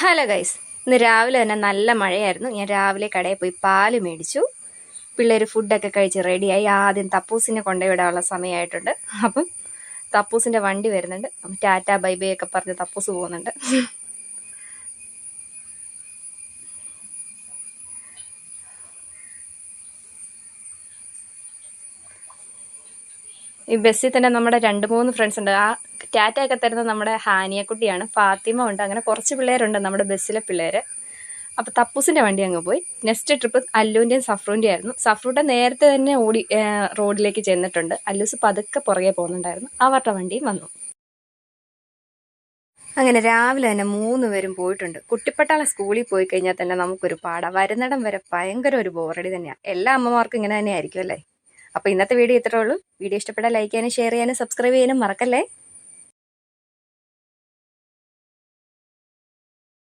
Hello guys, ഇന്ന് രാവിലെ തന്നെ നല്ല മഴയായിരുന്നു. ഞാൻ രാവിലെ കടയിൽ പോയി പാല് മേടിച്ചു. പിള്ളേർ ഫുഡൊക്കെ കഴിച്ച് റെഡിയായി. ആദ്യം തപ്പൂസിനെ കൊണ്ടുവിടാനുള്ള സമയമായിട്ടുണ്ട്. അപ്പം തപ്പൂസിൻ്റെ വണ്ടി വരുന്നുണ്ട്. ടാറ്റ ബൈ ബൈ ഒക്കെ പറഞ്ഞ് തപ്പൂസ് പോകുന്നുണ്ട്. ഈ ബസ്സിൽ തന്നെ നമ്മുടെ 2-3 ഫ്രണ്ട്സ് ഉണ്ട്. ആ ടാറ്റ ഒക്കെ തരുന്ന നമ്മുടെ ഹാനിയക്കുട്ടിയാണ്, ഫാത്തിമ ഉണ്ട്, അങ്ങനെ കുറച്ച് പിള്ളേരുണ്ട് നമ്മുടെ ബസ്സിലെ പിള്ളേർ. അപ്പോൾ തപ്പൂസിൻ്റെ വണ്ടി അങ്ങ് പോയി. നെക്സ്റ്റ് ട്രിപ്പ് അല്ലുവിൻ്റെയും സഫ്രൂൻ്റെയും ആയിരുന്നു. സഫ്രൂട്ട നേരത്തെ തന്നെ ഓടി റോഡിലേക്ക് ചെന്നിട്ടുണ്ട്. അല്ലൂസ് പതുക്കെ പുറകെ പോകുന്നുണ്ടായിരുന്നു. അവരുടെ വണ്ടിയും വന്നു. അങ്ങനെ രാവിലെ തന്നെ 3 പേരും പോയിട്ടുണ്ട്. കുട്ടിപ്പട്ടാള സ്കൂളിൽ പോയി കഴിഞ്ഞാൽ തന്നെ നമുക്കൊരു പാടാ. വരുന്നിടം വരെ ഭയങ്കര ഒരു ബോറടി തന്നെയാണ്. എല്ലാ അമ്മമാർക്കും ഇങ്ങനെ തന്നെ ആയിരിക്കും അല്ലേ? അപ്പോൾ ഇന്നത്തെ വീഡിയോ ഇത്രേ ഉള്ളൂ. വീഡിയോ ഇഷ്ടപ്പെട്ടാൽ ലൈക്ക് ചെയ്യാനും ഷെയർ ചെയ്യാനും സബ്സ്ക്രൈബ് ചെയ്യാനും മറക്കല്ലേ.